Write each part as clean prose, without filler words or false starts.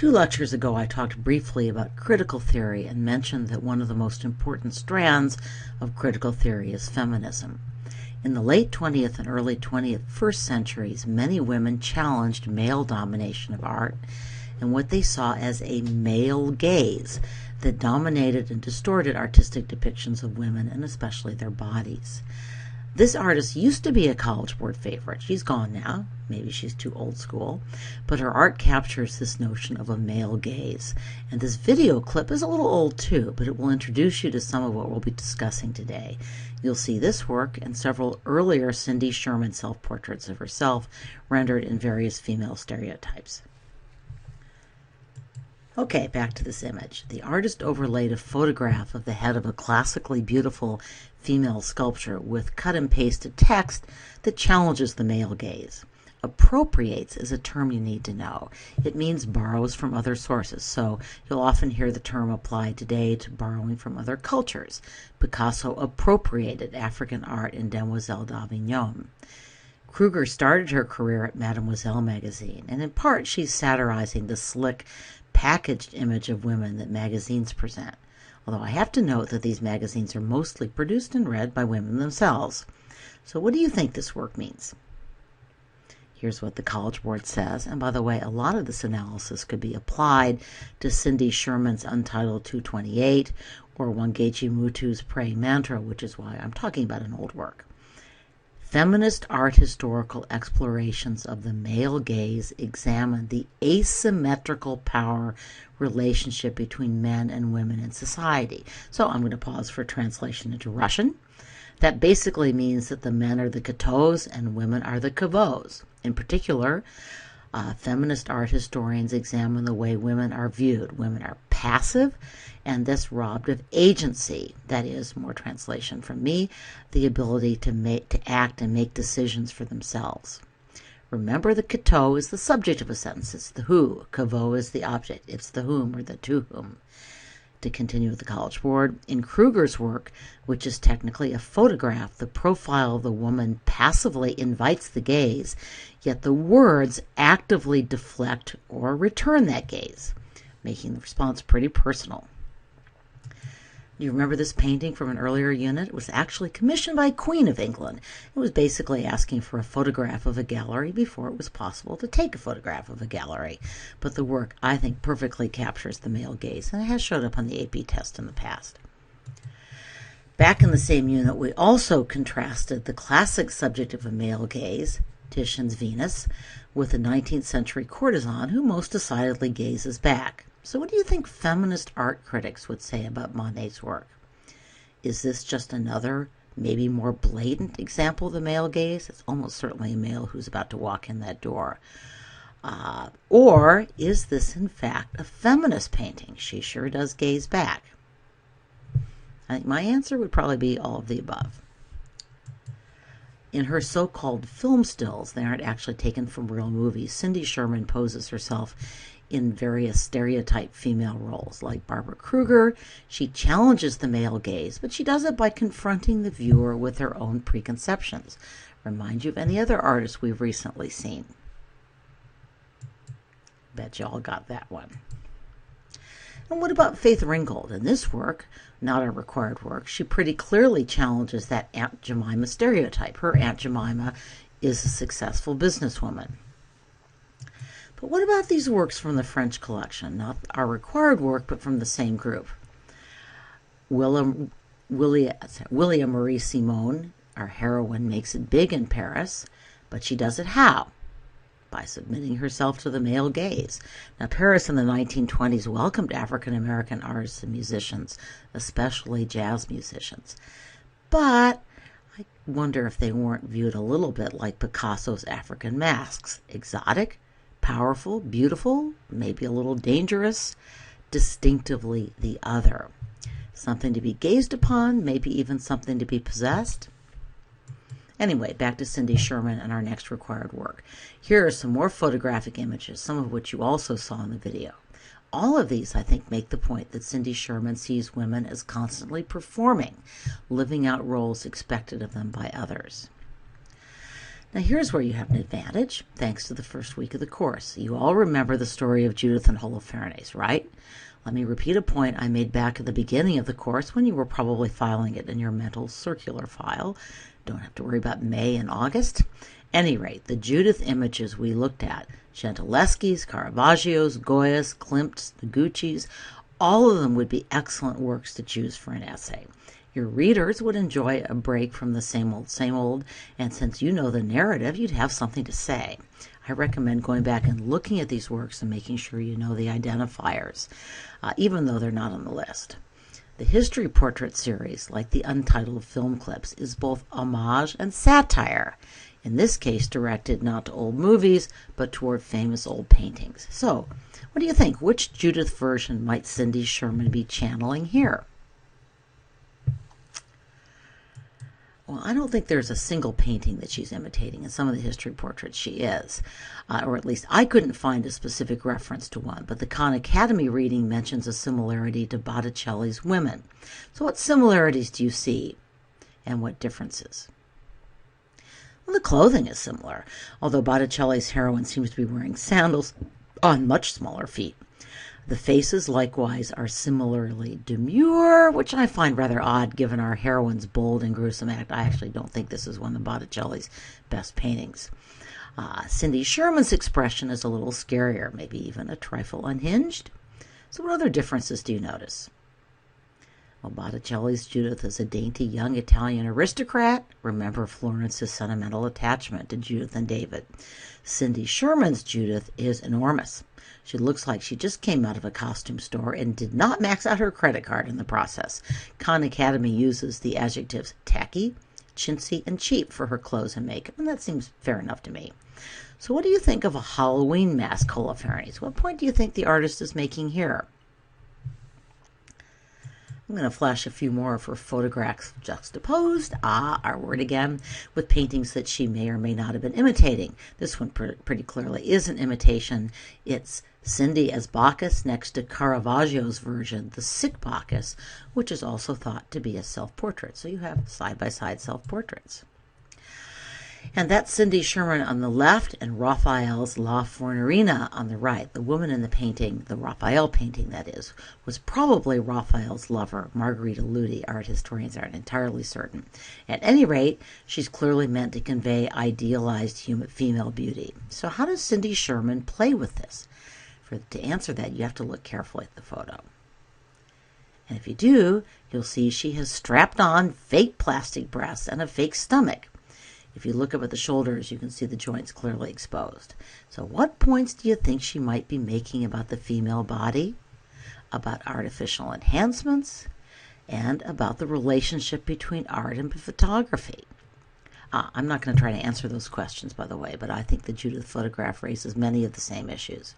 2 lectures ago, I talked briefly about critical theory and mentioned that one of the most important strands of critical theory is feminism. In the late 20th and early 21st centuries, many women challenged male domination of art and what they saw as a male gaze that dominated and distorted artistic depictions of women and especially their bodies. This artist used to be a College Board favorite. She's gone now. Maybe she's too old school. But her art captures this notion of a male gaze. And this video clip is a little old too, but it will introduce you to some of what we'll be discussing today. You'll see this work and several earlier Cindy Sherman self-portraits of herself rendered in various female stereotypes. Okay, back to this image. The artist overlaid a photograph of the head of a classically beautiful female sculpture with cut and pasted text that challenges the male gaze. Appropriates is a term you need to know. It means borrows from other sources, so you'll often hear the term applied today to borrowing from other cultures. Picasso appropriated African art in Demoiselle d'Avignon. Kruger started her career at Mademoiselle magazine, and in part she's satirizing the slick, packaged image of women that magazines present. Although I have to note that these magazines are mostly produced and read by women themselves. So what do you think this work means? Here's what the College Board says, and by the way, a lot of this analysis could be applied to Cindy Sherman's Untitled 228 or Wangechi Mutu's Praying Mantra, which is why I'm talking about an old work. Feminist art historical explorations of the male gaze examine the asymmetrical power relationship between men and women in society. So I'm going to pause for translation into Russian. That basically means that the men are the katos and women are the kavos. In particular, feminist art historians examine the way women are viewed. Women are passive and thus robbed of agency. That is, more translation from me, the ability to act and make decisions for themselves. Remember, the kato is the subject of a sentence. It's the who. Kavo is the object. It's the whom or the to whom. To continue with the College Board, in Kruger's work, which is technically a photograph, the profile of the woman passively invites the gaze, yet the words actively deflect or return that gaze, making the response pretty personal. Do you remember this painting from an earlier unit? It was actually commissioned by Queen of England. It was basically asking for a photograph of a gallery before it was possible to take a photograph of a gallery. But the work, I think, perfectly captures the male gaze, and it has showed up on the AP test in the past. Back in the same unit, we also contrasted the classic subject of a male gaze, Titian's Venus, with a 19th century courtesan who most decidedly gazes back. So what do you think feminist art critics would say about Monet's work? Is this just another, maybe more blatant example of the male gaze? It's almost certainly a male who's about to walk in that door. Or is this in fact a feminist painting? She sure does gaze back. I think my answer would probably be all of the above. In her so-called film stills, they aren't actually taken from real movies, Cindy Sherman poses herself in various stereotype female roles. Like Barbara Kruger, she challenges the male gaze, but she does it by confronting the viewer with her own preconceptions. Remind you of any other artists we've recently seen. Bet you all got that one. And what about Faith Ringgold? In this work, not a required work, she pretty clearly challenges that Aunt Jemima stereotype. Her Aunt Jemima is a successful businesswoman. But what about these works from the French collection? Not our required work, but from the same group. William Marie Simon, our heroine, makes it big in Paris, but she does it how? By submitting herself to the male gaze. Now, Paris in the 1920s welcomed African-American artists and musicians, especially jazz musicians. But I wonder if they weren't viewed a little bit like Picasso's African masks. Exotic, powerful, beautiful, maybe a little dangerous, distinctively the other. Something to be gazed upon, maybe even something to be possessed. Anyway, back to Cindy Sherman and our next required work. Here are some more photographic images, some of which you also saw in the video. All of these, I think, make the point that Cindy Sherman sees women as constantly performing, living out roles expected of them by others. Now here's where you have an advantage, thanks to the first week of the course. You all remember the story of Judith and Holofernes, right? Let me repeat a point I made back at the beginning of the course when you were probably filing it in your mental circular file. Don't have to worry about May and August. Any rate, the Judith images we looked at, Gentileschi's, Caravaggio's, Goya's, Klimt's, Noguchi's, all of them would be excellent works to choose for an essay. Your readers would enjoy a break from the same old, and since you know the narrative, you'd have something to say. I recommend going back and looking at these works and making sure you know the identifiers, even though they're not on the list. The history portrait series, like the untitled film clips, is both homage and satire, in this case directed not to old movies, but toward famous old paintings. So, what do you think? Which Judith version might Cindy Sherman be channeling here? Well, I don't think there's a single painting that she's imitating. In some of the history portraits she is. Or at least I couldn't find a specific reference to one, but the Khan Academy reading mentions a similarity to Botticelli's Women. So what similarities do you see, and what differences? Well, the clothing is similar, although Botticelli's heroine seems to be wearing sandals on much smaller feet. The faces, likewise, are similarly demure, which I find rather odd given our heroine's bold and gruesome act. I actually don't think this is one of Botticelli's best paintings. Cindy Sherman's expression is a little scarier, maybe even a trifle unhinged. So what other differences do you notice? Well, Botticelli's Judith is a dainty young Italian aristocrat. Remember Florence's sentimental attachment to Judith and David. Cindy Sherman's Judith is enormous. She looks like she just came out of a costume store and did not max out her credit card in the process. Khan Academy uses the adjectives tacky, chintzy, and cheap for her clothes and makeup, and that seems fair enough to me. So what do you think of a Halloween mask Holofernes? What point do you think the artist is making here? I'm going to flash a few more of her photographs juxtaposed, our word again, with paintings that she may or may not have been imitating. This one pretty clearly is an imitation. It's Cindy as Bacchus next to Caravaggio's version, the sick Bacchus, which is also thought to be a self-portrait. So you have side-by-side self-portraits. And that's Cindy Sherman on the left and Raphael's La Fornerina on the right. The woman in the painting, the Raphael painting that is, was probably Raphael's lover, Margherita Ludi. Art historians aren't entirely certain. At any rate, she's clearly meant to convey idealized human female beauty. So how does Cindy Sherman play with this? To answer that, you have to look carefully at the photo. And if you do, you'll see she has strapped on fake plastic breasts and a fake stomach. If you look up at the shoulders, you can see the joints clearly exposed. So what points do you think she might be making about the female body, about artificial enhancements, and about the relationship between art and photography? I'm not going to try to answer those questions, by the way, but I think the Judith photograph raises many of the same issues.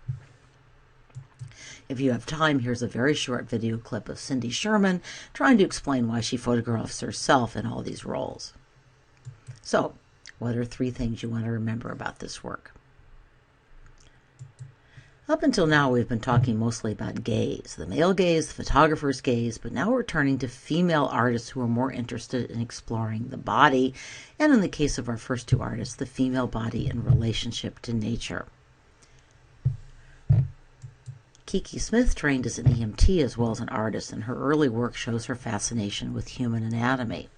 If you have time, here's a very short video clip of Cindy Sherman trying to explain why she photographs herself in all these roles. So, what are 3 things you want to remember about this work? Up until now, we've been talking mostly about gaze, the male gaze, the photographer's gaze, but now we're turning to female artists who are more interested in exploring the body, and in the case of our first 2 artists, the female body in relationship to nature. Kiki Smith trained as an EMT as well as an artist, and her early work shows her fascination with human anatomy.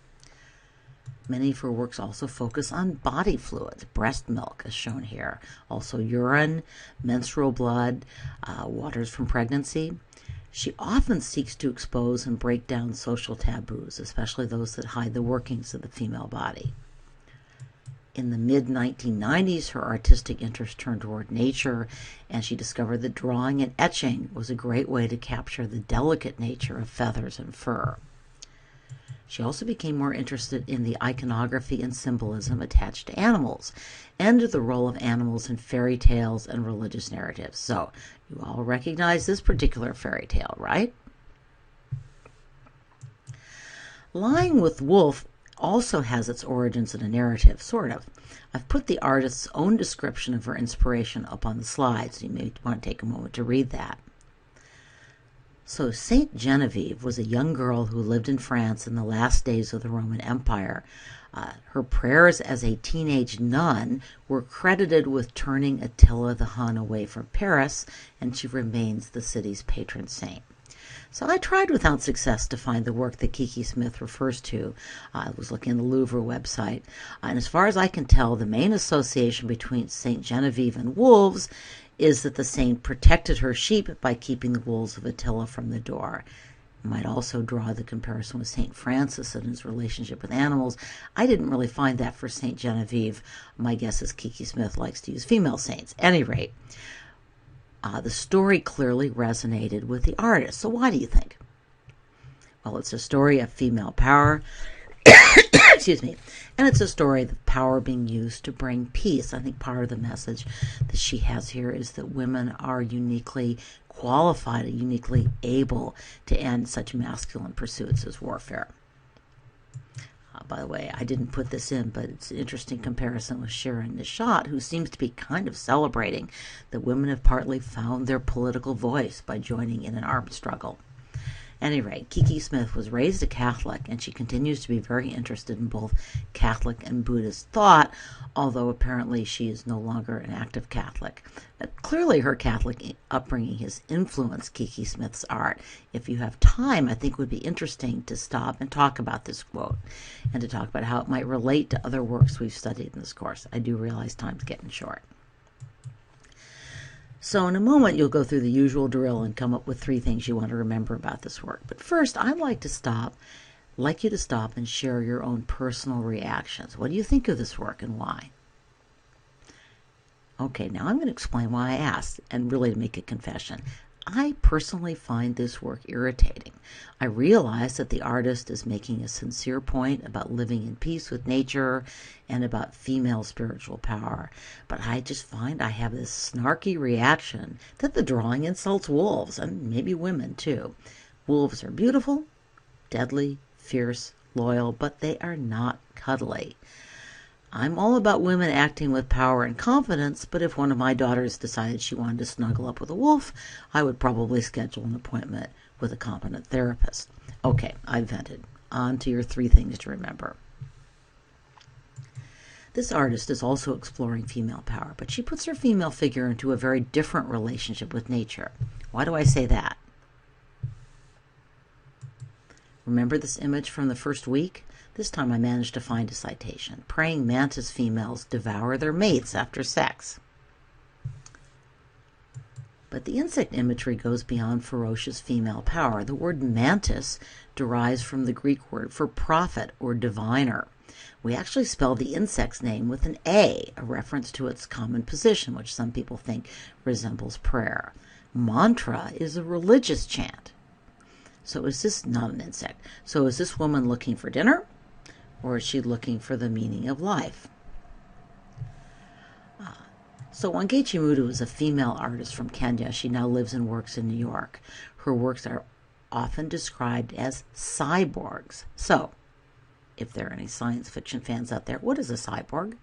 Many of her works also focus on body fluids, breast milk as shown here, also urine, menstrual blood, waters from pregnancy. She often seeks to expose and break down social taboos, especially those that hide the workings of the female body. In the mid-1990s, her artistic interest turned toward nature, and she discovered that drawing and etching was a great way to capture the delicate nature of feathers and fur. She also became more interested in the iconography and symbolism attached to animals, and the role of animals in fairy tales and religious narratives. So, you all recognize this particular fairy tale, right? Lying with Wolf also has its origins in a narrative, sort of. I've put the artist's own description of her inspiration up on the slide, so you may want to take a moment to read that. So Saint Genevieve was a young girl who lived in France in the last days of the Roman Empire. Her prayers as a teenage nun were credited with turning Attila the Hun away from Paris, and she remains the city's patron saint. So I tried without success to find the work that Kiki Smith refers to. I was looking at the Louvre website, and as far as I can tell, the main association between Saint Genevieve and wolves is that the saint protected her sheep by keeping the wolves of Attila from the door. You might also draw the comparison with St. Francis and his relationship with animals. I didn't really find that for St. Genevieve. My guess is Kiki Smith likes to use female saints. At any rate, the story clearly resonated with the artist. So why do you think? Well, it's a story of female power. Excuse me. And it's a story of power being used to bring peace. I think part of the message that she has here is that women are uniquely qualified and uniquely able to end such masculine pursuits as warfare. By the way, I didn't put this in, but it's an interesting comparison with Sherman, who seems to be kind of celebrating that women have partly found their political voice by joining in an armed struggle. At any rate, Kiki Smith was raised a Catholic, and she continues to be very interested in both Catholic and Buddhist thought, although apparently she is no longer an active Catholic. Clearly, her Catholic upbringing has influenced Kiki Smith's art. If you have time, I think it would be interesting to stop and talk about this quote, and to talk about how it might relate to other works we've studied in this course. I do realize time's getting short. So in a moment, you'll go through the usual drill and come up with 3 things you want to remember about this work. But first, I'd like you to stop and share your own personal reactions. What do you think of this work and why? Okay, now I'm going to explain why I asked, and really to make a confession. I personally find this work irritating. I realize that the artist is making a sincere point about living in peace with nature and about female spiritual power, but I just find I have this snarky reaction that the drawing insults wolves, and maybe women too. Wolves are beautiful, deadly, fierce, loyal, but they are not cuddly. I'm all about women acting with power and confidence, but if one of my daughters decided she wanted to snuggle up with a wolf, I would probably schedule an appointment with a competent therapist. Okay, I've vented. On to your 3 things to remember. This artist is also exploring female power, but she puts her female figure into a very different relationship with nature. Why do I say that? Remember this image from the first week? This time I managed to find a citation. Praying mantis females devour their mates after sex. But the insect imagery goes beyond ferocious female power. The word mantis derives from the Greek word for prophet or diviner. We actually spell the insect's name with an A, a reference to its common position, which some people think resembles prayer. Mantra is a religious chant. So is this not an insect? So is this woman looking for dinner? Or is she looking for the meaning of life? So Wangechi Muto is a female artist from Kenya. She now lives and works in New York. Her works are often described as cyborgs. So, if there are any science fiction fans out there, what is a cyborg?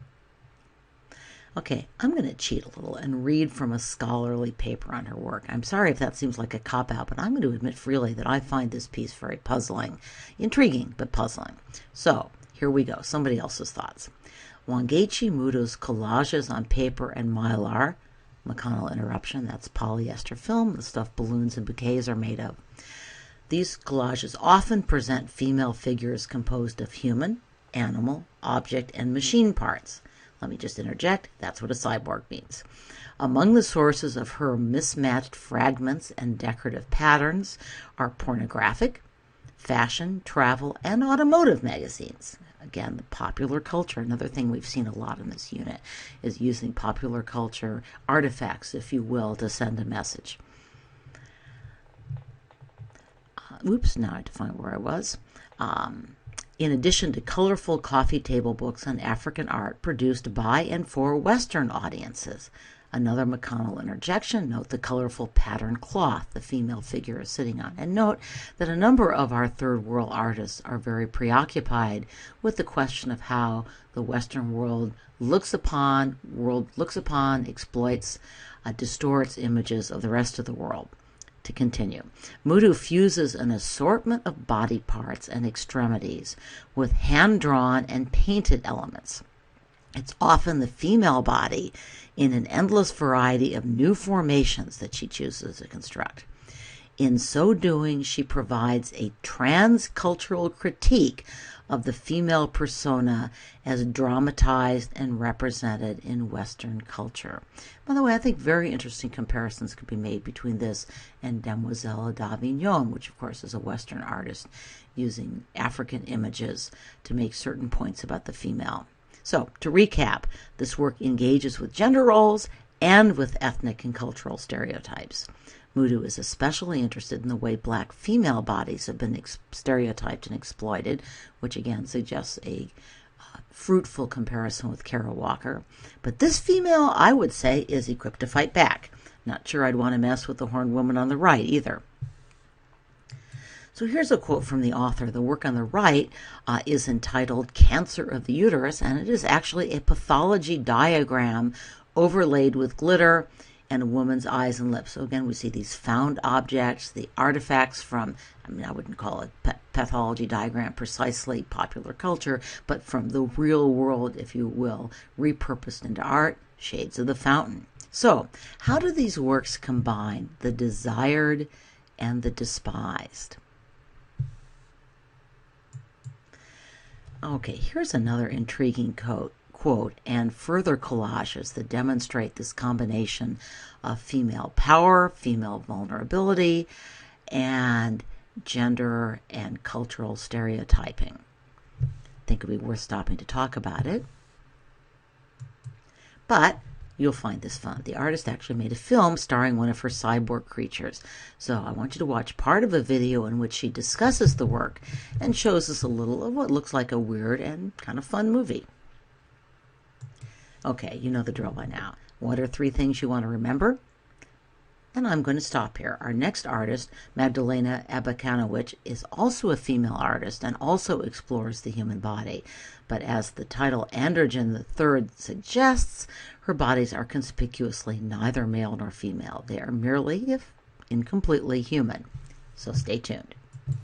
Okay, I'm going to cheat a little and read from a scholarly paper on her work. I'm sorry if that seems like a cop-out, but I'm going to admit freely that I find this piece very puzzling. Intriguing, but puzzling. So, here we go. Somebody else's thoughts. Wangechi Muto's collages on paper and mylar, McConnell interruption, that's polyester film, the stuff balloons and bouquets are made of. These collages often present female figures composed of human, animal, object, and machine parts. Let me just interject, that's what a cyborg means. Among the sources of her mismatched fragments and decorative patterns are pornographic, fashion, travel, and automotive magazines. Again, the popular culture, another thing we've seen a lot in this unit, is using popular culture artifacts, if you will, to send a message. Now I have to find where I was. In addition to colorful coffee table books on African art produced by and for Western audiences. Another McConnell interjection, note the colorful patterned cloth the female figure is sitting on. And note that a number of our third world artists are very preoccupied with the question of how the Western world looks upon, exploits, distorts images of the rest of the world. To continue, Mudu fuses an assortment of body parts and extremities with hand-drawn and painted elements. It's often the female body in an endless variety of new formations that she chooses to construct. In so doing, she provides a transcultural critique of the female persona as dramatized and represented in Western culture. By the way, I think very interesting comparisons could be made between this and Demoiselle d'Avignon, which of course is a Western artist using African images to make certain points about the female. So, to recap, this work engages with gender roles and with ethnic and cultural stereotypes. Mudu is especially interested in the way black female bodies have been stereotyped and exploited, which again suggests a fruitful comparison with Kara Walker. But this female, I would say, is equipped to fight back. Not sure I'd want to mess with the horned woman on the right either. So here's a quote from the author. The work on the right is entitled Cancer of the Uterus, and it is actually a pathology diagram overlaid with glitter and a woman's eyes and lips. So again, we see these found objects, the artifacts from, I wouldn't call it pathology diagram precisely, popular culture, but from the real world, if you will, repurposed into art, shades of the fountain. So how do these works combine the desired and the despised? Okay, here's another intriguing quote and further collages that demonstrate this combination of female power, female vulnerability, and gender and cultural stereotyping. I think it would be worth stopping to talk about it. But you'll find this fun. The artist actually made a film starring one of her cyborg creatures. So I want you to watch part of a video in which she discusses the work and shows us a little of what looks like a weird and kind of fun movie. Okay, you know the drill by now. What are 3 things you want to remember? And I'm going to stop here. Our next artist, Magdalena Abakanowicz, is also a female artist and also explores the human body. But as the title Androgen III suggests, her bodies are conspicuously neither male nor female. They are merely, if incompletely, human. So stay tuned.